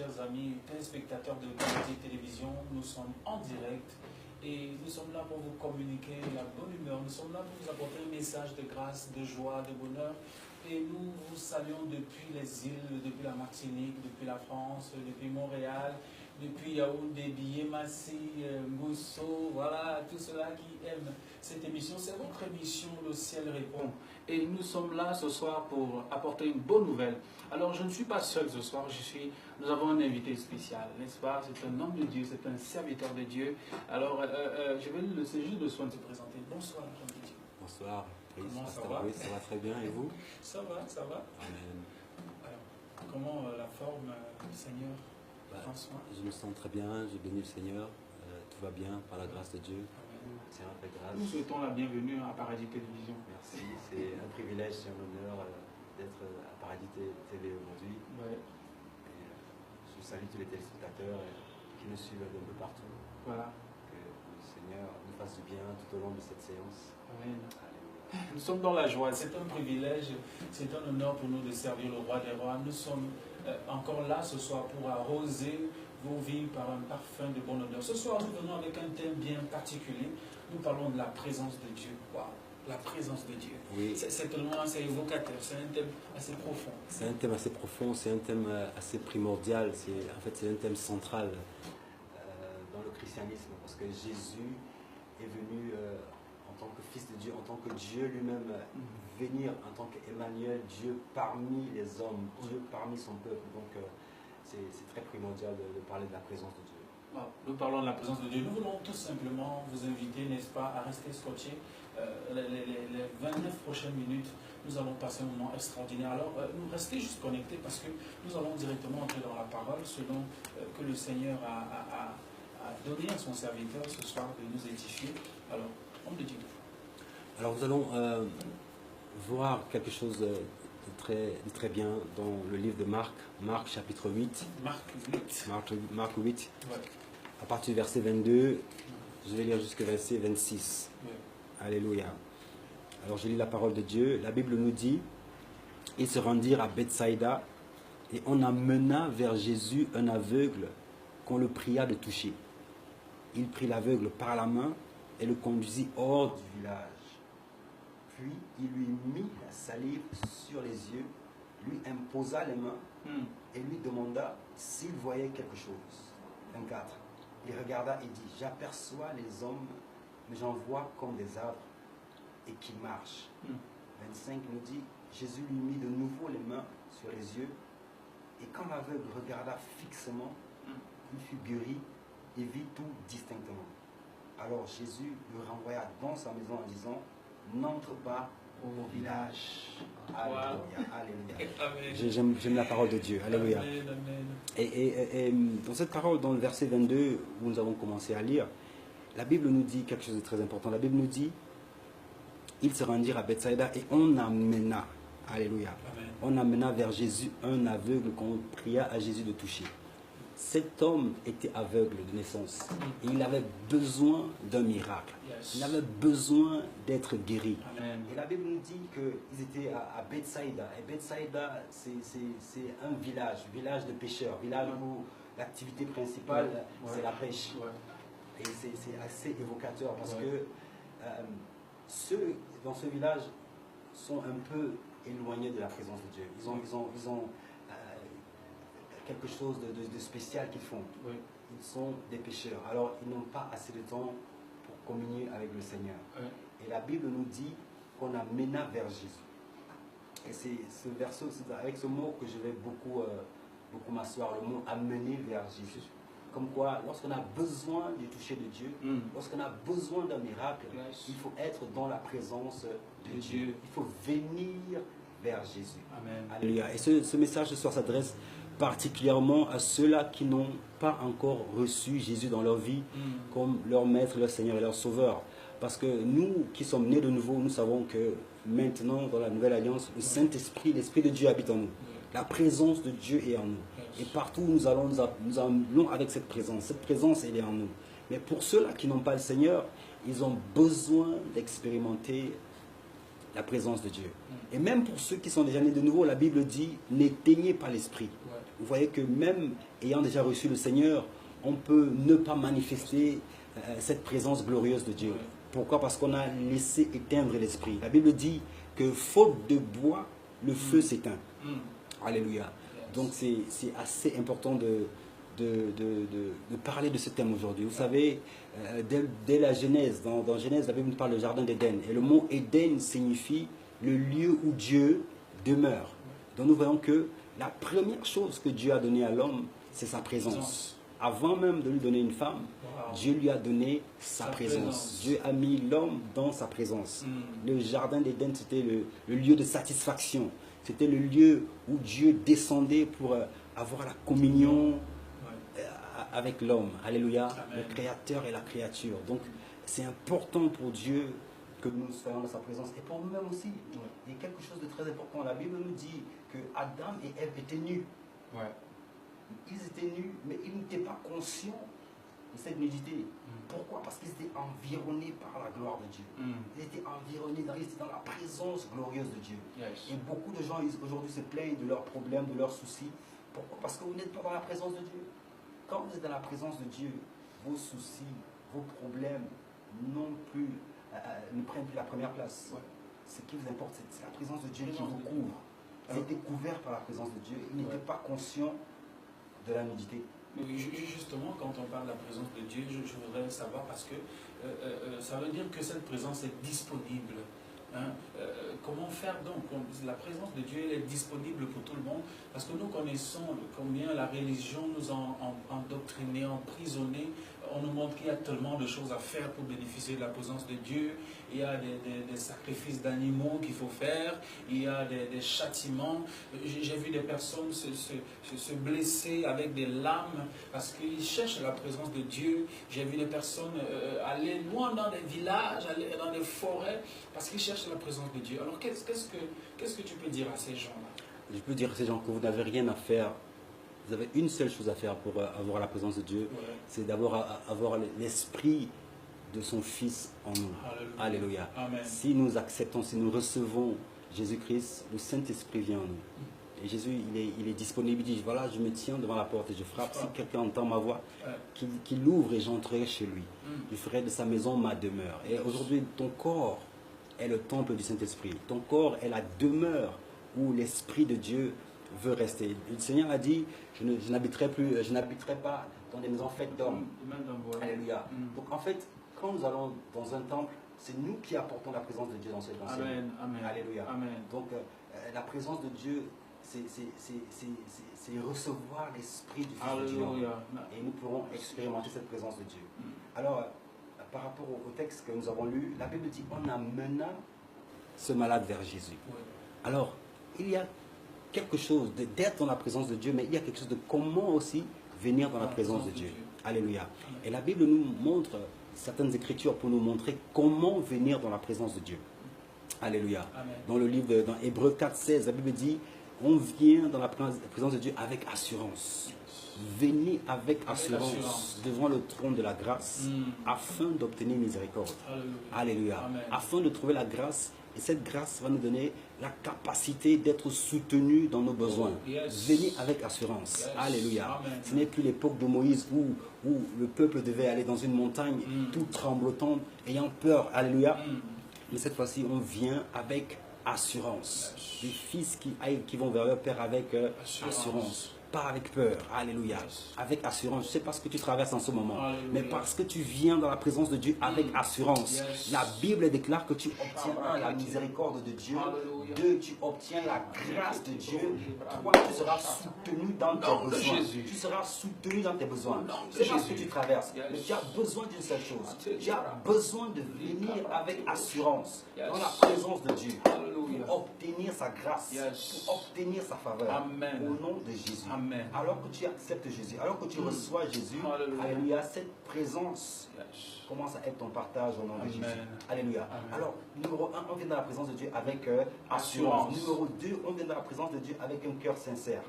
chers amis, téléspectateurs de Qualité Télévision. Nous sommes en direct et nous sommes là pour vous communiquer la bonne humeur. Nous sommes là pour vous apporter un message de grâce, de joie, de bonheur. Et nous vous saluons depuis les îles, depuis la Martinique, depuis la France, depuis Montréal, depuis Yaoundé, Biyé-Massi, Mousso, voilà, tous ceux-là qui aiment cette émission. C'est votre émission, Le Ciel répond. Et nous sommes là ce soir pour apporter une bonne nouvelle. Alors, je ne suis pas seul ce soir, nous avons un invité spécial, n'est-ce pas? C'est un homme de Dieu, c'est un serviteur de Dieu. Alors, je vais lui laisser juste le soin de se présenter. Bonsoir, homme de Dieu. Bonsoir. Comment ça va? Oui, ça va très bien. Et vous? Ça va, ça va. Amen. Alors, comment la forme du Seigneur prend soin? Je me sens très bien, je bénis le Seigneur. Tout va bien par la grâce de Dieu. C'est un peu grâce. Nous souhaitons la bienvenue à Paradis Télévision. Merci, c'est un privilège, c'est un honneur d'être à Paradis TV aujourd'hui. Ouais. Je salue tous les téléspectateurs qui nous suivent d'un peu partout. Voilà. Que le Seigneur nous fasse du bien tout au long de cette séance. Amen. Nous sommes dans la joie, c'est un privilège, c'est un honneur pour nous de servir le roi des rois. Nous sommes encore là ce soir pour arroser vos vies par un parfum de bon odeur. Ce soir, nous venons avec un thème bien particulier. Nous parlons de la présence de Dieu. Waouh, la présence de Dieu. Oui. C'est tellement assez évocateur, c'est un thème assez profond. C'est un thème assez profond, c'est un thème assez primordial. En fait, c'est un thème central dans le christianisme parce que Jésus est venu en tant que Fils de Dieu, en tant que Dieu lui-même, venir en tant qu'Emmanuel, Dieu parmi les hommes, Dieu parmi son peuple. Donc c'est très primordial de parler de la présence de Dieu. Nous parlons de la présence de Dieu. Nous voulons tout simplement vous inviter, n'est-ce pas, à rester scotchés. Les 29 prochaines minutes, nous allons passer un moment extraordinaire. Alors, nous restez juste connectés parce que nous allons directement entrer dans la parole selon que le Seigneur a donné à son serviteur ce soir de nous édifier. Alors, homme de Dieu. Alors, nous allons voir quelque chose de très bien dans le livre de Marc, Marc chapitre 8. Marc 8. Marc 8. Ouais. À partir du verset 22, je vais lire jusqu'au verset 26. Ouais. Alléluia. Alors je lis la parole de Dieu. La Bible nous dit, ils se rendirent à Bethsaïda et on amena vers Jésus un aveugle qu'on le pria de toucher. Il prit l'aveugle par la main et le conduisit hors du village. Puis il lui mit la salive sur les yeux, lui imposa les mains et lui demanda s'il voyait quelque chose. 24. Il regarda et dit, j'aperçois les hommes, mais j'en vois comme des arbres et qui marchent. 25 nous dit, Jésus lui mit de nouveau les mains sur les yeux et quand l'aveugle regarda fixement, il fut guéri et vit tout distinctement. Alors Jésus le renvoya dans sa maison en disant, n'entre pas au village. Alléluia. Alléluia. J'aime la parole de Dieu. Alléluia. Amen, amen. Et dans cette parole, dans le verset 22, où nous avons commencé à lire, la Bible nous dit quelque chose de très important. La Bible nous dit, ils se rendirent à Bethsaïda et on amena, alléluia, Amen. on amena vers Jésus un aveugle qu'on pria à Jésus de toucher. Cet homme était aveugle de naissance et il avait besoin d'un miracle. Yes. Il avait besoin d'être guéri. Amen. Et la Bible nous dit qu'ils étaient à Bethsaïda. Et Bethsaïda, c'est un village de pêcheurs, village où l'activité principale, c'est la pêche. Ouais. Et c'est assez évocateur parce que ceux dans ce village sont un peu éloignés de la présence de Dieu. Ils ont quelque chose de spécial qu'ils font. Oui. Ils sont des pécheurs. Alors, ils n'ont pas assez de temps pour communier avec le Seigneur. Ouais. Et la Bible nous dit qu'on amena vers Jésus. Et c'est ce verset, c'est avec ce mot que je vais beaucoup m'asseoir, le mot amener vers Jésus. Comme quoi, lorsqu'on a besoin du toucher de Dieu, lorsqu'on a besoin d'un miracle, il faut être dans la présence de Dieu. Il faut venir vers Jésus. Amen. Alléluia. Et ce message ce soir s'adresse particulièrement à ceux-là qui n'ont pas encore reçu Jésus dans leur vie comme leur maître, leur Seigneur et leur Sauveur. Parce que nous qui sommes nés de nouveau, nous savons que maintenant, dans la nouvelle alliance, le Saint-Esprit, l'Esprit de Dieu habite en nous. La présence de Dieu est en nous. Et partout où nous allons avec cette présence. Cette présence, elle est en nous. Mais pour ceux-là qui n'ont pas le Seigneur, ils ont besoin d'expérimenter la présence de Dieu. Et même pour ceux qui sont déjà nés de nouveau, la Bible dit, n'éteignez pas l'esprit. Ouais. Vous voyez que même ayant déjà reçu le Seigneur, on peut ne pas manifester cette présence glorieuse de Dieu. Ouais. Pourquoi? Parce qu'on a laissé éteindre l'esprit. La Bible dit que faute de bois, le feu s'éteint. Alléluia. Yes. Donc c'est assez important de parler de ce thème aujourd'hui. Vous savez, dès la Genèse, dans Genèse, la Bible nous parle du jardin d'Éden. Et le mot Éden signifie le lieu où Dieu demeure. Donc nous voyons que la première chose que Dieu a donnée à l'homme, c'est sa présence. Avant même de lui donner une femme, Wow. Dieu lui a donné sa présence. Dieu a mis l'homme dans sa présence. Le jardin d'Éden, c'était le lieu de satisfaction. C'était le lieu où Dieu descendait pour avoir la communion avec l'homme. Alléluia. Amen. Le Créateur et la créature. Donc, c'est important pour Dieu que nous soyons dans sa présence. Et pour nous-mêmes aussi. Il y a quelque chose de très important. La Bible nous dit que Adam et Ève étaient nus. Ouais. Ils étaient nus, mais ils n'étaient pas conscients de cette nudité. Pourquoi? Parce qu'ils étaient environnés par la gloire de Dieu. Ils étaient environnés, ils étaient dans la présence glorieuse de Dieu. Yes. Et beaucoup de gens aujourd'hui se plaignent de leurs problèmes, de leurs soucis. Pourquoi? Parce que vous n'êtes pas dans la présence de Dieu. Quand vous êtes dans la présence de Dieu, vos soucis, vos problèmes ne prennent plus la première place. Ouais. Ce qui vous importe, c'est la présence de Dieu qui Présence vous de couvre. Vous Alors- étiez couverts par la présence de Dieu. Ils n'étaient pas conscients de la nudité. Oui, justement, quand on parle de la présence de Dieu, je voudrais savoir parce que ça veut dire que cette présence est disponible. Hein. Comment faire donc? La présence de Dieu elle est disponible pour tout le monde parce que nous connaissons combien la religion nous a endoctrinés, emprisonnés. On nous montre qu'il y a tellement de choses à faire pour bénéficier de la présence de Dieu. Il y a des sacrifices d'animaux qu'il faut faire. Il y a des châtiments. J'ai vu des personnes se blesser avec des lames parce qu'ils cherchent la présence de Dieu. J'ai vu des personnes aller loin dans des villages, aller dans des forêts parce qu'ils cherchent la présence de Dieu. Alors qu'est-ce que tu peux dire à ces gens-là? Je peux dire à ces gens que vous n'avez rien à faire. Vous avez une seule chose à faire pour avoir la présence de Dieu. Ouais. C'est d'avoir avoir l'esprit de son Fils en nous. Alléluia. Alléluia. Amen. Si nous acceptons, si nous recevons Jésus-Christ, le Saint-Esprit vient en nous. Et Jésus, il est disponible. Il dit, voilà, je me tiens devant la porte et je frappe. Si quelqu'un entend ma voix, qu'il l'ouvre et j'entrerai chez lui. Je ferai de sa maison ma demeure. Et aujourd'hui, ton corps est le temple du Saint-Esprit. Ton corps est la demeure où l'Esprit de Dieu veut rester. Le Seigneur a dit, je n'habiterai pas dans des maisons faites d'hommes. Alléluia. Donc en fait, quand nous allons dans un temple, c'est nous qui apportons la présence de Dieu dans cette enceinte. Amen. Amen. Alléluia. Amen. Donc la présence de Dieu, c'est recevoir l'Esprit du Fils de Dieu. Alléluia. Et nous pourrons expérimenter cette présence de Dieu. Alors, par rapport au texte que nous avons lu, la Bible dit, on amena ce malade vers Jésus. Ouais. Alors, il y a quelque chose d'être dans la présence de Dieu, mais il y a quelque chose de comment aussi venir dans la présence de Dieu. Alléluia. Et la Bible nous montre certaines écritures pour nous montrer comment venir dans la présence de Dieu. Alléluia. Amen. Dans le livre, dans Hébreux 4,16, la Bible dit, on vient dans la présence de Dieu avec assurance. Venez avec assurance devant le trône de la grâce afin d'obtenir miséricorde. Alléluia. Alléluia. Amen. Afin de trouver la grâce. Et cette grâce va nous donner la capacité d'être soutenus dans nos besoins. Yes. Venez avec assurance. Yes. Alléluia. Amen. Ce n'est plus l'époque de Moïse où le peuple devait aller dans une montagne tout tremblotant, ayant peur. Alléluia. Mais cette fois-ci, on vient avec assurance. Yes. Les fils qui vont vers leur Père avec assurance. Pas avec peur. Alléluia. Yes. Avec assurance. Je ne sais pas ce que tu traverses en ce moment. Alléluia. Mais parce que tu viens dans la présence de Dieu avec assurance. Yes. La Bible déclare que tu obtiens la miséricorde de Dieu. Alléluia. 2, tu obtiens la grâce de Dieu. 3, tu seras soutenu dans tes besoins. Jésus. Tu seras soutenu dans tes besoins. Nom de Je ne sais pas ce que Jésus. tu traverses. Yes. Mais tu as besoin d'une seule chose. Tu as besoin de venir avec assurance dans la présence de Dieu. Alléluia. pour obtenir sa grâce, Yes. pour obtenir sa faveur. Amen. Au nom de Jésus. Amen. Alors que tu acceptes Jésus, alors que tu reçois Jésus, Alléluia. alléluia, cette présence Yes. commence à être ton partage au nom de Amen. Jésus. Alléluia. Amen. Alors, numéro 1, on vient dans la présence de Dieu avec Assurance. assurance. Numéro 2, on vient dans la présence de Dieu avec un cœur sincère.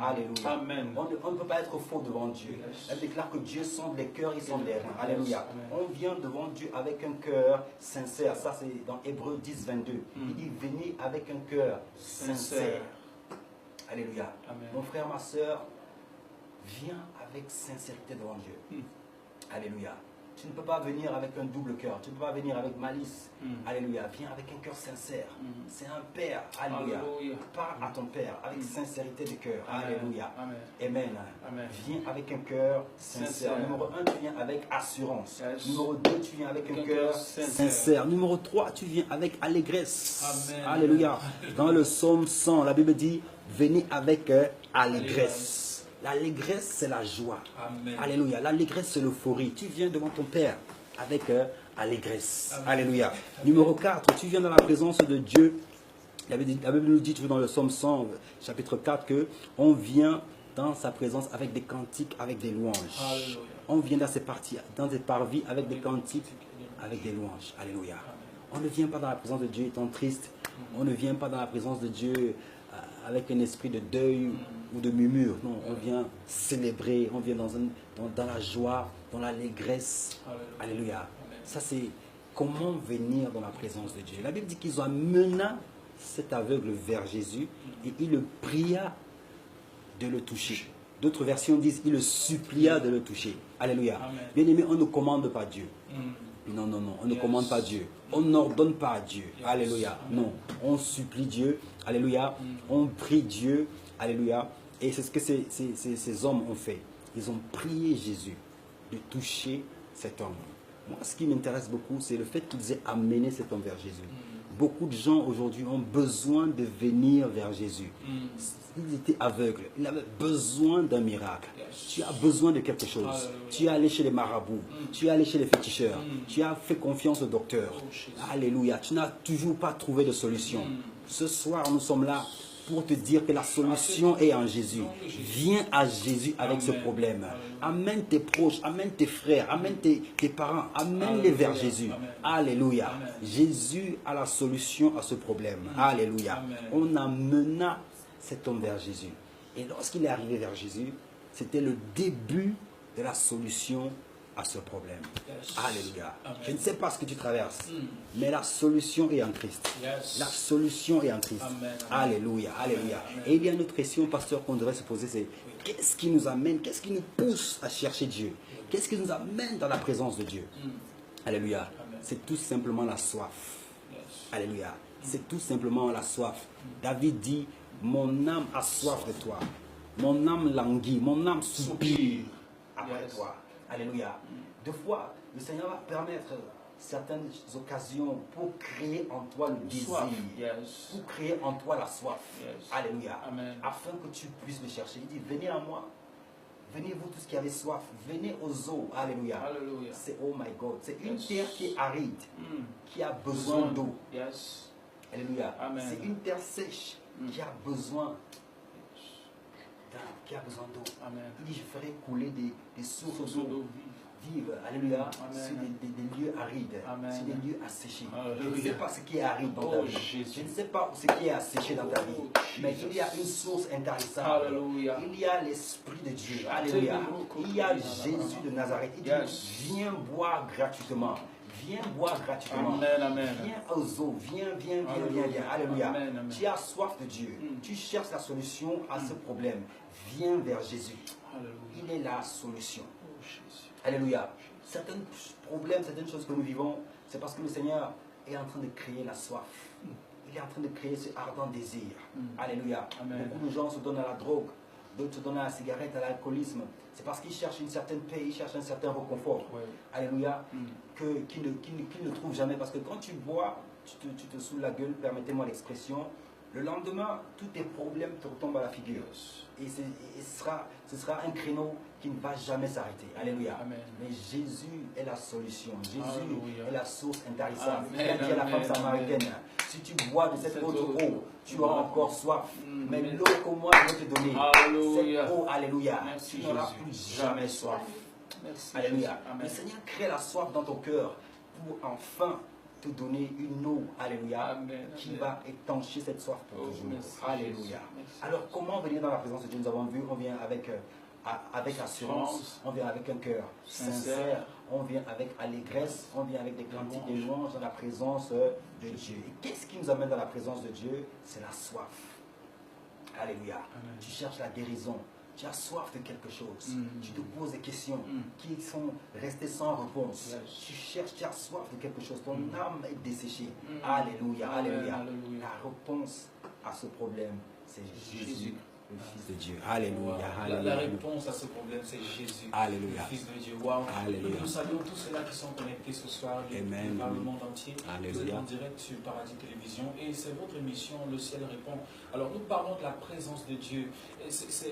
Alléluia. Amen. On ne peut pas être faux devant Dieu. Yes. Elle déclare que Dieu sonde les cœurs, il sonde les reins. Alléluia. Amen. On vient devant Dieu avec un cœur sincère. Ça, c'est dans Hébreux 10, 22. Il dit, venez avec un cœur sincère. Alléluia. Amen. Mon frère, ma soeur, viens avec sincérité devant Dieu. Alléluia. Tu ne peux pas venir avec un double cœur. Tu ne peux pas venir avec malice. Alléluia. Viens avec un cœur sincère. C'est un père. Alléluia. Alléluia. Parle à ton père avec sincérité de cœur. Amen. Alléluia. Amen. Amen. Amen. Viens avec un cœur sincère. Sincère. Numéro 1, tu viens avec assurance. Yes. Numéro 2, tu viens avec un Un cœur cœur sincère. sincère. Numéro 3, tu viens avec allégresse. Amen. Alléluia. Dans le psaume 100, la Bible dit, venez avec allégresse. L'allégresse, c'est la joie. Amen. Alléluia. L'allégresse, c'est l'euphorie. Tu viens devant ton Père avec allégresse. Amen. Alléluia. Numéro 4, tu viens dans la présence de Dieu. La Bible nous dit toujours dans le psaume 100, chapitre 4, que on vient dans sa présence avec des cantiques, avec des louanges. Alléluia. On vient dans ces parvis avec des cantiques, avec des louanges. Alléluia. On ne vient pas dans la présence de Dieu étant triste. On ne vient pas dans la présence de Dieu avec un esprit de deuil ou de murmure. Non, on vient célébrer, on vient dans la joie, dans l'allégresse. Alléluia. Ça, c'est comment venir dans la présence de Dieu. La Bible dit qu'ils ont amené cet aveugle vers Jésus et il le pria de le toucher. D'autres versions disent il le supplia de le toucher. Alléluia. Amen. Bien aimé, on ne commande pas Dieu. Non, non, non, on ne commande pas Dieu. On n'ordonne pas à Dieu. Alléluia. Non, on supplie Dieu. Alléluia. On prie Dieu. Alléluia. Et c'est ce que ces hommes ont fait. Ils ont prié Jésus de toucher cet homme. Moi, ce qui m'intéresse beaucoup, c'est le fait qu'ils aient amené cet homme vers Jésus. Beaucoup de gens aujourd'hui ont besoin de venir vers Jésus. Il était aveugle. Il avait besoin d'un miracle. Tu as besoin de quelque chose. Tu es allé chez les marabouts. Tu es allé chez les féticheurs. Tu as fait confiance au docteur. Alléluia. Tu n'as toujours pas trouvé de solution. Ce soir, nous sommes là pour te dire que la solution est en Jésus. Viens à Jésus avec ce problème. Amène tes proches, amène tes frères, amène tes parents, amène-les vers Jésus. Alléluia. Jésus a la solution à ce problème. Alléluia. On amena cet homme vers Jésus. Et lorsqu'il est arrivé vers Jésus, c'était le début de la solution à ce problème. Alléluia. Je ne sais pas ce que tu traverses, mais la solution est en Christ. La solution est en Christ. Alléluia. Alléluia. Et il y a une autre question, pasteur, qu'on devrait se poser, c'est qu'est-ce qui nous amène, qu'est-ce qui nous pousse à chercher Dieu? Qu'est-ce qui nous amène dans la présence de Dieu? Alléluia. C'est tout simplement la soif. Alléluia. C'est tout simplement la soif. David dit, mon âme a soif de toi. Mon âme languit, mon âme soupire après toi. Alléluia. Deux fois, le Seigneur va permettre certaines occasions pour créer en toi le désir, pour créer en toi la soif. Alléluia. Amen. Afin que tu puisses le chercher. Il dit, venez à moi. Venez vous tous qui avez soif. Venez aux eaux. Alléluia. Alléluia. C'est, oh my God, c'est une terre qui est aride, qui a besoin d'eau. Alléluia. Amen. C'est une terre sèche qui a besoin d'eau. Amen. Il dit, je ferai couler des sources D'eau d'eau vive, alléluia, Amen. sur des lieux arides, Amen. sur des lieux asséchés. Alléluia. Je ne sais pas ce qui est aride dans ta Oh, vie. Jésus. Je ne sais pas ce qui est asséché dans ta vie. Oh, Mais Jesus. il y a une source intarissable. Alléluia. Il y a l'Esprit de Dieu. Alléluia. Il y a Jésus de Nazareth. Il dit, Yes. viens boire gratuitement. Viens boire gratuitement. Amen, amen. Viens aux eaux. Viens. Alléluia. Amen, amen. Tu as soif de Dieu. Tu cherches la solution à ce problème. Viens vers Jésus. Alléluia. Il est la solution. Oh, Jésus. Alléluia. Certains problèmes, certaines choses que nous vivons, c'est parce que le Seigneur est en train de créer la soif. Il est en train de créer ce ardent désir. Alléluia. Amen. Beaucoup de gens se donnent à la drogue, d'autres se donnent à la cigarette, à l'alcoolisme. C'est parce qu'ils cherchent une certaine paix, ils cherchent un certain réconfort. Ouais. Alléluia. Qu'ils ne trouvent jamais. Parce que quand tu bois, tu te saoules la gueule, permettez-moi l'expression, Le lendemain, tous tes problèmes te retombent à la figure. Et ce sera un créneau qui ne va jamais s'arrêter. Alléluia. Amen. Mais Jésus est la solution. Jésus Alléluia. est la source intarissable. Amen, Il a dit à la femme amen, samaritaine, si tu bois de cette eau, tu auras encore soif. Mais Amen. l'eau que moi je vais te donner, Alléluia. cette eau, alléluia, Merci, tu n'auras Jésus. plus jamais soif. Merci. Alléluia. Jésus. Amen. Le Seigneur crée la soif dans ton cœur pour enfin te donner une eau, alléluia, Amen, qui amen. va étancher cette soif pour Oh, toujours. merci, Alléluia. Jésus. Merci. Alors, comment venir dans la présence de Dieu? Nous avons vu, on vient avec assurance, on vient avec un cœur sincère, on vient avec allégresse, on vient avec des cantiques de louanges dans la présence de Dieu. Et qu'est-ce qui nous amène dans la présence de Dieu? C'est la soif. Alléluia. Amen. Tu cherches la guérison. Tu as soif de quelque chose. Tu te poses des questions qui sont restées sans réponse. Yes. Tu cherches, tu as soif de quelque chose. Ton âme est desséchée. Alléluia, Amen, alléluia. alléluia. La réponse à ce problème, c'est Jésus, le Fils de Dieu. Wow. Alléluia, La alléluia. réponse à ce problème, c'est Jésus, Alléluia. le Fils de Dieu. Wow. Alléluia. Nous saluons tous ceux-là qui sont connectés ce soir Amen. par le monde entier. Alléluia. Vous êtes en direct sur Paradis Télévision et c'est votre émission Le Ciel répond. Alors nous parlons de la présence de Dieu.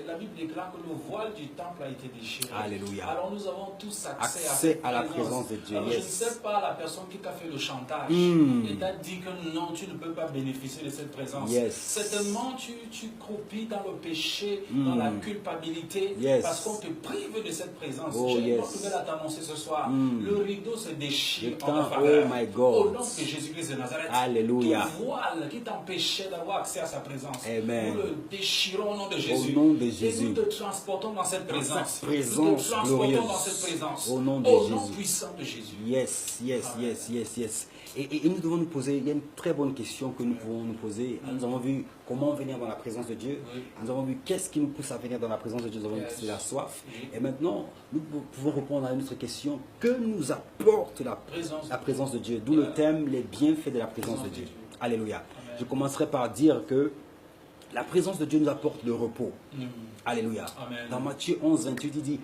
La Bible déclare que le voile du temple a été déchiré. Alléluia. Alors nous avons tous accès Accès à la présence de Dieu. Alors, Yes. je ne sais pas la personne qui t'a fait le chantage et t'a dit que non, tu ne peux pas bénéficier de cette présence. Yes. Certainement, tu croupis dans le péché, dans la culpabilité, Yes. parce qu'on te prive de cette présence. Oh, J'ai une yes. bonne nouvelle à t'annoncer ce soir. Le rideau se déchire Le en ta temps, faveur. oh my God. Au nom de Jésus-Christ de Nazareth. Alléluia. Tout voile qui t'empêchait d'avoir accès à sa présence. Amen. Nous le déchirons au nom de Jésus. nom de Et Jésus. nous te transportons dans cette présence. présence Nous te transportons glorieuse. dans cette présence. Au nom de Au nom Jésus. puissant de Jésus. Yes, yes, Amen. yes, yes, yes. Et nous devons nous poser, il y a une très bonne question que nous pouvons nous poser. Nous avons vu comment venir dans la présence de Dieu. Oui. Nous avons vu qu'est-ce qui nous pousse à venir dans la présence de Dieu. Nous avons vu que Yes. c'est la soif. Oui. Et maintenant, nous pouvons répondre à une autre question. Que nous apporte la présence de Dieu? D'où le thème, les bienfaits de la présence de Dieu. Alléluia. Amen. Je commencerai par dire que la présence de Dieu nous apporte le repos. Alléluia. Amen. Dans Matthieu 11, 28, il dit,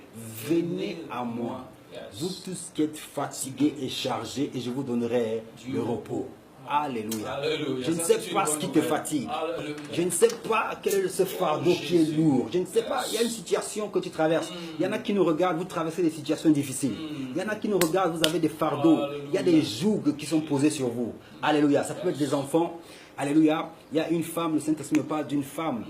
venez à moi, Yes. vous tous qui êtes fatigués et chargés, et je vous donnerai le repos. Alléluia. Alléluia. Je ne Ça, sais c'est une pas bonne ce qui te nouvelle. fatigue. Alléluia. Je ne sais pas quel est ce fardeau qui est Jésus. lourd. Je ne sais pas, il y a une situation que tu traverses. Il y en a qui nous regardent, vous traversez des situations difficiles. Il y en a qui nous regardent, vous avez des fardeaux. Il y a des jougs qui sont posés sur vous. Alléluia. Ça peut être des enfants. Alléluia. Il y a une femme, le Saint-Esprit me parle d'une femme.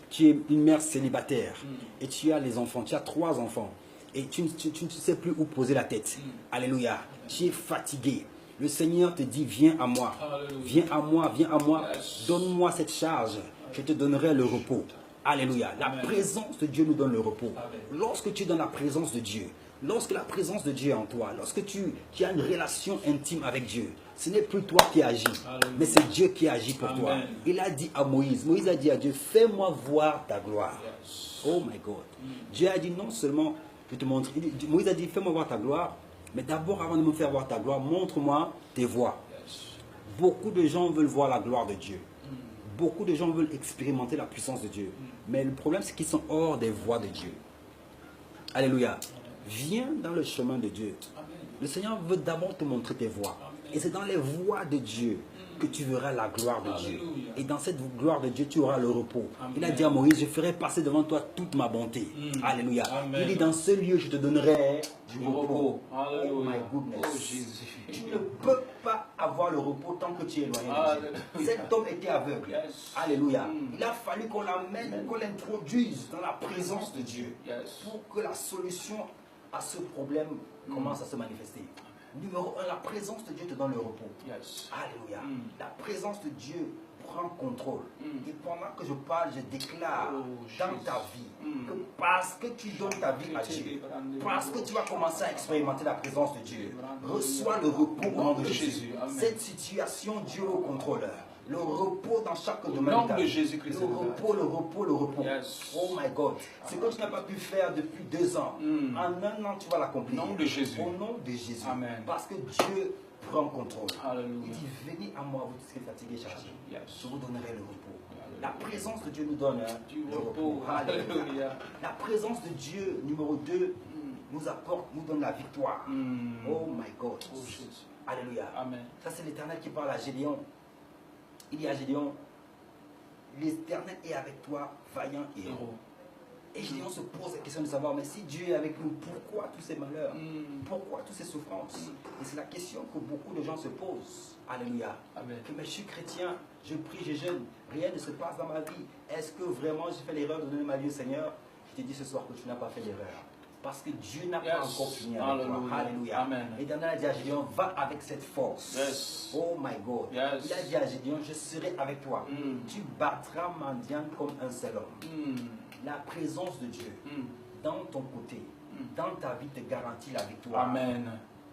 Tu es une mère célibataire et tu as les enfants, tu as 3 enfants et tu ne sais plus où poser la tête. Alléluia. Tu es fatigué. Le Seigneur te dit, viens à moi. Alléluia. Viens à moi, viens à moi. Yes. Donne-moi cette charge. Je te donnerai le repos. Alléluia. La Amen. présence de Dieu nous donne le repos. Amen. Lorsque tu es dans la présence de Dieu, lorsque la présence de Dieu est en toi, lorsque tu as une relation intime avec Dieu, ce n'est plus toi qui agis, Alléluia. mais c'est Dieu qui agit pour toi. Amen. Il a dit à Moïse, Moïse a dit à Dieu, fais-moi voir ta gloire. Yes. Oh my God. Dieu a dit non seulement, je te montre, Moïse a dit, fais-moi voir ta gloire, mais d'abord avant de me faire voir ta gloire, montre-moi tes voies. Yes. Beaucoup de gens veulent voir la gloire de Dieu. Beaucoup de gens veulent expérimenter la puissance de Dieu. Mais le problème, c'est qu'ils sont hors des voies de Dieu. Alléluia. Viens dans le chemin de Dieu. Amen. Le Seigneur veut d'abord te montrer tes voies. Amen. Et c'est dans les voies de Dieu que tu verras la gloire de Dieu. Alléluia. Et dans cette gloire de Dieu, tu auras le repos. Amen. Il a dit à Moïse, je ferai passer devant toi toute ma bonté. Alléluia. Amen. Il dit, dans ce lieu, je te donnerai du Du repos. repos. Oh Alléluia. my goodness. Oh, Jésus. Tu ne peux pas avoir le repos tant que tu es éloigné de Dieu. Alléluia. Cet homme était aveugle. Yes. Alléluia. Il a fallu qu'on l'amène, qu'on l'introduise dans la présence de Dieu Yes. pour que la solution à ce problème commence à se manifester. Numéro 1, la présence de Dieu te donne le repos. Yes. Alléluia. La présence de Dieu prend contrôle. Et pendant que je parle, je déclare Oh, dans Jésus. ta vie que parce que tu donnes ta vie à Dieu, parce que tu vas commencer à expérimenter la présence de Dieu, reçois le repos au nom de Jésus. Amen. Cette situation, Dieu est au contrôle. Le repos dans chaque domaine nom de ta de vie. Jésus-Christ Le de Nazareth. repos, le repos, le repos. Yes. Oh my God. Ce que tu n'as pas pu faire depuis 2 ans, en 1 an, tu vas l'accomplir. Au nom de Jésus. Au nom de Jésus. Amen. Parce que Dieu prend contrôle. Alléluia. Il dit, venez à moi, vous qui êtes fatigués et chargés. Yes. Je vous donnerai le repos. Alléluia. La présence de Dieu nous donne Du le repos. Alléluia. Alléluia. La présence de Dieu, numéro 2, nous apporte, nous donne la victoire. Oh my God. Oh, Jésus. Alléluia. Amen. Ça, c'est l'Éternel qui parle à Gédéon. Il dit à Gédéon, l'Éternel est avec toi, vaillant et héros. Héros. Et Gédéon se pose la question de savoir, mais si Dieu est avec nous, pourquoi tous ces malheurs? Pourquoi toutes ces souffrances? Et c'est la question que beaucoup de gens se posent. Alléluia. Amen. Que mais je suis chrétien, je prie, je jeûne, rien ne se passe dans ma vie. Est-ce que vraiment j'ai fait l'erreur de donner ma vie au Seigneur? Je te dis ce soir que tu n'as pas fait l'erreur. Parce que Dieu n'a pas encore fini avec toi. Alléluia. Amen. L'Éternel a dit à Gédéon, va avec cette force. Yes. Oh my God. Yes. Il a dit à Gédéon, je serai avec toi. Tu battras Madian comme un seul homme. La présence de Dieu dans ton côté, dans ta vie te garantit la victoire. Amen.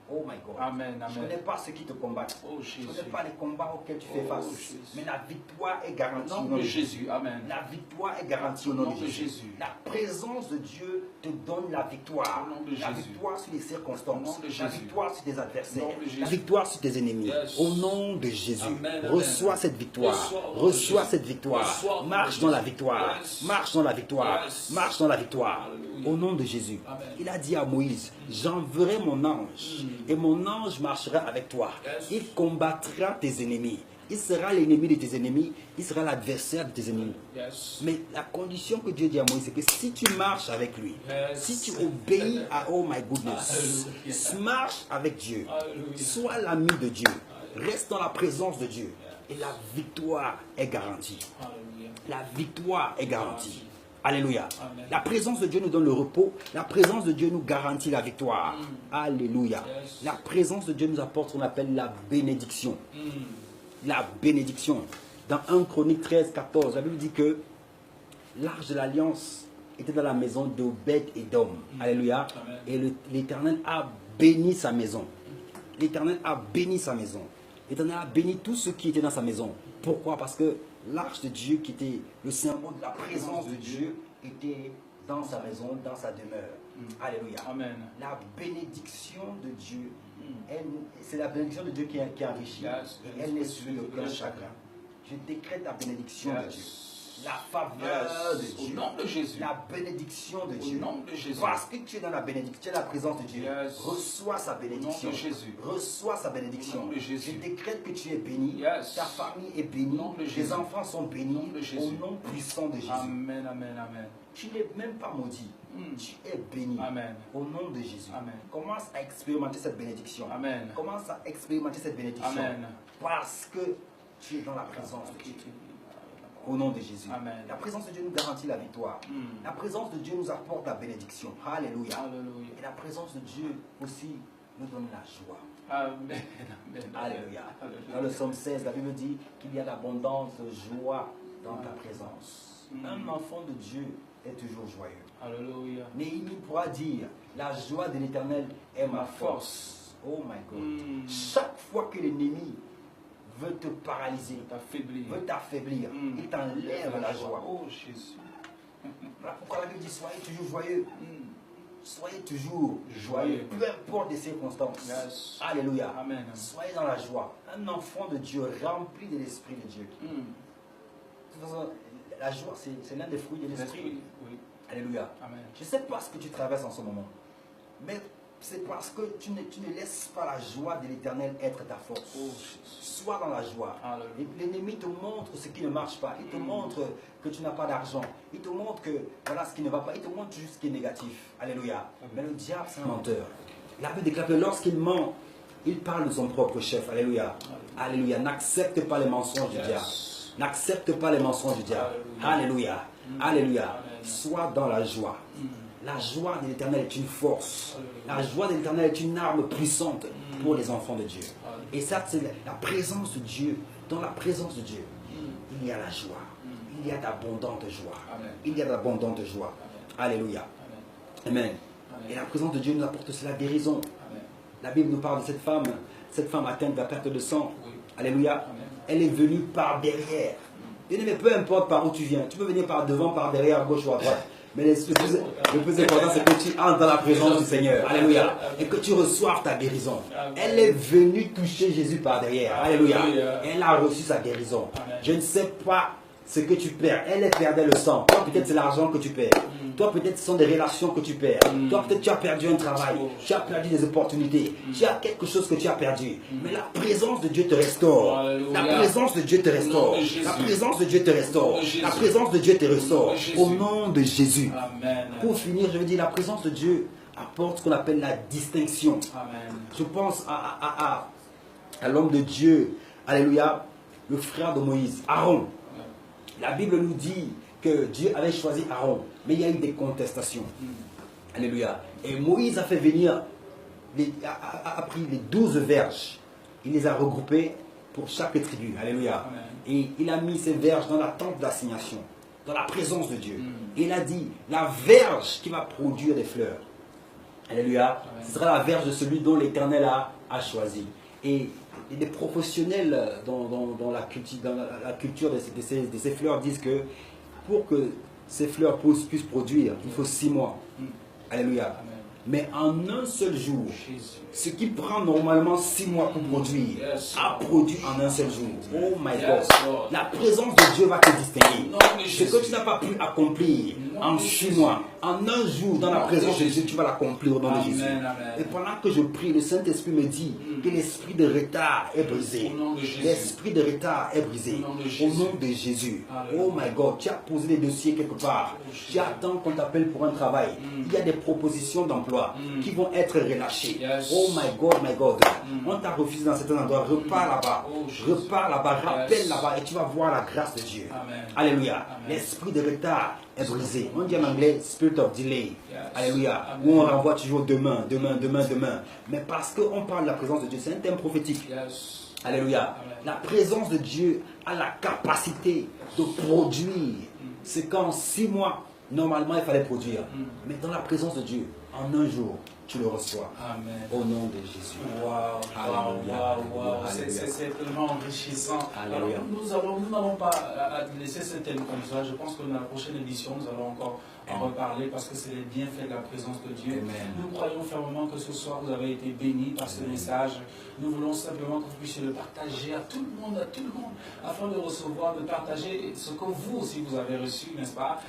Oh my God. Amen. Je ne connais pas ceux qui te combattent. Oh, Je ne Jésus. connais pas les combats auxquels tu fais Oh, face. Jésus. Mais la victoire est garantie Au au nom nom de de Jésus. Amen. La victoire est garantie au nom de Jésus. La présence de Dieu te donne la victoire. Au nom de La Jésus. victoire sur les Au circonstances. nom de La Jésus. victoire sur tes adversaires. Au nom de Jésus. La victoire sur tes ennemis. Yes. Au nom de Jésus. Amen, amen. Reçois cette victoire. Reçois au nom de Reçois Jésus. cette victoire. Reçois au nom de Marche dans la Jésus. victoire. Yes. Marche dans la victoire. Yes. Marche dans la victoire. Alléluia. Au nom de Jésus. Amen. Il a dit à Moïse, j'enverrai mon ange. Et mon ange marchera avec toi. Yes. Il combattra tes ennemis. Il sera l'ennemi de tes ennemis. Il sera l'adversaire de tes ennemis. Yes. Mais la condition que Dieu dit à Moïse, c'est que si tu marches avec lui, Yes. si tu obéis à oh my goodness, Alléluia. marche avec Dieu, Alléluia. sois l'ami de Dieu, reste dans la présence de Dieu, et la victoire est garantie. Alléluia. La victoire est garantie. Alléluia. Amen. La présence de Dieu nous donne le repos. La présence de Dieu nous garantit la victoire. Alléluia. Yes. La présence de Dieu nous apporte ce qu'on appelle la bénédiction. La bénédiction. Dans 1 Chronique 13, 14, la Bible dit que l'arche de l'alliance était dans la maison d'Obed et d'Om. Alléluia. Amen. Et l'Éternel a béni sa maison. L'Éternel a béni sa maison. L'Éternel a béni tous ceux qui étaient dans sa maison. Pourquoi? Parce que l'arche de Dieu, qui était le symbole de la présence de Dieu, était dans sa maison, dans sa demeure. Alléluia. Amen. La bénédiction de Dieu, c'est la bénédiction de Dieu qui enrichit. Yes. Et elle n'est sur aucun chagrin. Je décrète la bénédiction de Dieu. La faveur Yes. de Dieu. Au nom de Jésus. La bénédiction de Au Dieu. nom de Jésus. Parce que tu es dans la bénédiction, tu es la présence de Dieu. Yes. Reçois sa bénédiction. Au nom de Jésus. Reçois sa bénédiction. Au nom de Jésus. Je décrète que tu es béni. Yes. Ta famille est bénie. Au nom de Tes Jésus. enfants sont bénis. Au nom de Jésus. Au nom puissant de Jésus. Amen, amen, amen. Tu n'es même pas maudit. Tu es béni. Amen. Au nom de Jésus. Amen. Commence à expérimenter cette bénédiction. Amen. Commence à expérimenter cette bénédiction. Amen. Parce que tu es dans la présence de Dieu. Au nom de Jésus. Amen. La présence de Dieu nous garantit la victoire. La présence de Dieu nous apporte la bénédiction. Alléluia. Alléluia. Et la présence de Dieu aussi nous donne la joie. Amen. Amen. Alléluia. Alléluia. Dans le psaume 16, la Bible dit qu'il y a l'abondance de joie dans ta présence. Un enfant de Dieu est toujours joyeux. Alléluia. Néhémie pourra dire, la joie de l'Éternel est ma force. Oh my God. Chaque fois que l'ennemi veut te paralyser, T'affaiblir. veut t'affaiblir, il t'enlève la joie. Oh Jésus. Voilà pourquoi la Bible dit, soyez toujours joyeux. Soyez toujours joyeux, peu importe les circonstances. Yes. Alléluia. Amen. Soyez dans la joie. Un enfant de Dieu rempli de l'Esprit de Dieu. De toute façon, la joie, c'est l'un des fruits de l'Esprit. L'esprit. Oui. Alléluia. Amen. Je ne sais pas ce que tu traverses en ce moment, mais c'est parce que tu ne laisses pas la joie de l'Éternel être ta force. Oh, Jésus. Sois dans la joie. Alléluia. L'ennemi te montre ce qui ne marche pas. Il te montre que tu n'as pas d'argent. Il te montre que voilà ce qui ne va pas. Il te montre juste ce qui est négatif. Alléluia. Mais le diable, c'est un menteur. La Bible déclare que lorsqu'il ment, il parle de son propre chef. Alléluia. Alléluia. N'accepte pas les mensonges du diable. N'accepte pas les mensonges du diable. Alléluia. Alléluia. Sois dans la joie. La joie de l'Éternel est une force. La joie de l'Éternel est une arme puissante pour les enfants de Dieu. Et ça, c'est la présence de Dieu. Dans la présence de Dieu, il y a la joie. Il y a d'abondantes joie. Il y a d'abondantes joie. Alléluia. Amen. Et la présence de Dieu nous apporte aussi la guérison. La Bible nous parle de cette femme atteinte de la perte de sang. Alléluia. Elle est venue par derrière. Mais peu importe par où tu viens. Tu peux venir par devant, par derrière, à gauche ou à droite. Mais le plus important, c'est que tu entres dans la présence du Seigneur. Alléluia. Et que tu reçoives ta guérison. Elle est venue toucher Jésus par derrière. Alléluia. Elle a reçu sa guérison. Je ne sais pas ce que tu perds. Elle perdait le sang. Toi, peut-être, c'est l'argent que tu perds. Toi, peut-être, ce sont des relations que tu perds. Toi, peut-être, tu as perdu un travail. Tu as perdu des opportunités. Tu as quelque chose que tu as perdu. Mais la présence de Dieu te restaure. La présence de Dieu te restaure. La présence de Dieu te restaure. La présence de Dieu te restaure. Au nom de Jésus. Amen. Pour finir, je veux dire, la présence de Dieu apporte ce qu'on appelle la distinction. Amen. Je pense à l'homme de Dieu, alléluia, le frère de Moïse, Aaron. La Bible nous dit que Dieu avait choisi Aaron, mais il y a eu des contestations. Alléluia. Et Moïse a fait venir, a pris les 12 verges. Il les a regroupées pour chaque tribu. Alléluia. Amen. Et il a mis ces verges dans la tente d'assignation, dans la présence de Dieu. Et il a dit, la verge qui va produire des fleurs. Alléluia. Ce sera la verge de celui dont l'Éternel a choisi. Et des professionnels dans la culture de ces fleurs disent que pour que ces fleurs puissent produire, il faut 6 mois. Alléluia. Amen. Mais en un seul jour, Jésus. ce qui prend normalement 6 mois pour produire, a produit en un seul jour. Oh my Yes, God. Lord. La présence de Dieu va te distinguer. Non, mais Ce que tu n'as pas pu accomplir en 6 mois, en un jour, dans la présence de Dieu, tu vas l'accomplir au nom de Jésus. Amen. Et pendant que je prie, le Saint-Esprit me dit que l'esprit de retard est brisé. Au nom de Jésus. L'esprit de retard est brisé. Au nom de Au Jésus. nom de Jésus. Alléluia. Oh my God, tu as posé des dossiers quelque part. Tu attends qu'on t'appelle pour un travail. Il y a des propositions d'emploi qui vont être relâchées. Yes. Oh my God, my God. On t'a refusé dans certains endroits. Repars là-bas. Oh, Jésus. Repars là-bas. Rappelle Yes. là-bas et tu vas voir la grâce de Dieu. Amen. Alléluia. Amen. L'esprit de retard est brisé. On dit en anglais spirit of delay. Yes. Alléluia. Amen. Où on renvoie toujours demain. Mais parce qu'on parle de la présence de Dieu, c'est un thème prophétique. Yes. Alléluia. Amen. La présence de Dieu a la capacité de produire. C'est qu'en 6 mois, normalement, il fallait produire. Mais dans la présence de Dieu, en un jour, tu le reçois. Amen. Au nom de Jésus. Waouh, Alléluia. waouh, waouh, Alléluia. c'est tellement enrichissant. Alléluia. Alors, nous n'allons pas laisser ce thème comme ça. Je pense que dans la prochaine édition, nous allons encore en reparler parce que c'est les bienfaits de la présence de Dieu. Amen. Nous croyons fermement que ce soir, vous avez été bénis par ce message. Nous voulons simplement que vous puissiez le partager à tout le monde, afin de recevoir, de partager ce que vous aussi vous avez reçu, n'est-ce pas?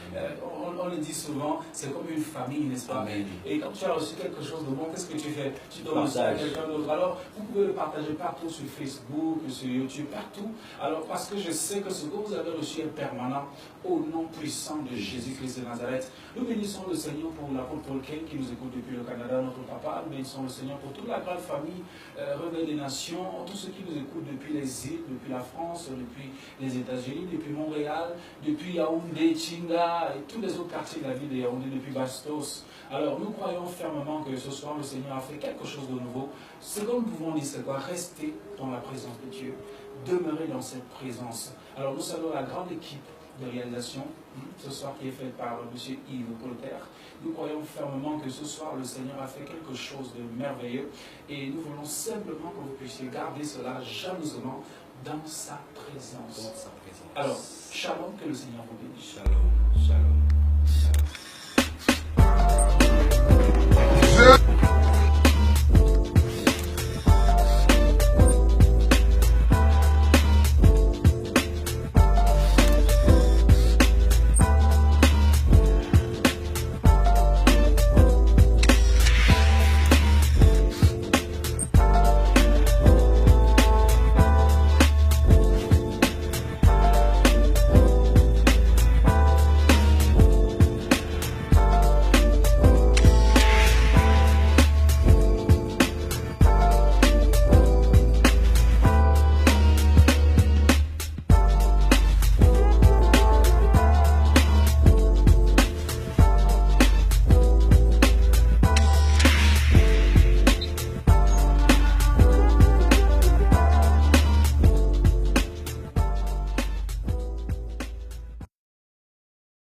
On le dit souvent, c'est comme une famille, n'est-ce pas? Amen. Et quand tu as reçu quelque chose de bon, qu'est-ce que tu fais? Tu donnes ça à quelqu'un d'autre. Alors, vous pouvez le partager partout sur Facebook, sur YouTube, partout. Alors, parce que je sais que ce que vous avez reçu est permanent au nom puissant de Jésus-Christ de Nazareth. Nous bénissons le Seigneur pour l'apôtre Paul Ken qui nous écoute depuis le Canada, notre papa. Nous bénissons le Seigneur pour toute la grande famille Rebelle des Nations, tous ceux qui nous écoutent depuis les îles, depuis la France, depuis les États-Unis, depuis Montréal, depuis Yaoundé, Chinga et tous les autres quartiers de la ville de Yaoundé, depuis Bastos. Alors, nous croyons fermement que ce soir, le Seigneur a fait quelque chose de nouveau. Ce que nous pouvons dire, c'est quoi? Rester dans la présence de Dieu, demeurer dans cette présence. Alors, nous saluons la grande équipe de réalisation ce soir qui est faite par M. Yves Polter. Nous croyons fermement que ce soir, le Seigneur a fait quelque chose de merveilleux et nous voulons simplement que vous puissiez garder cela jalousement dans sa présence. Dans sa présence. Alors, shalom, que le Seigneur vous bénisse. Shalom. Shalom.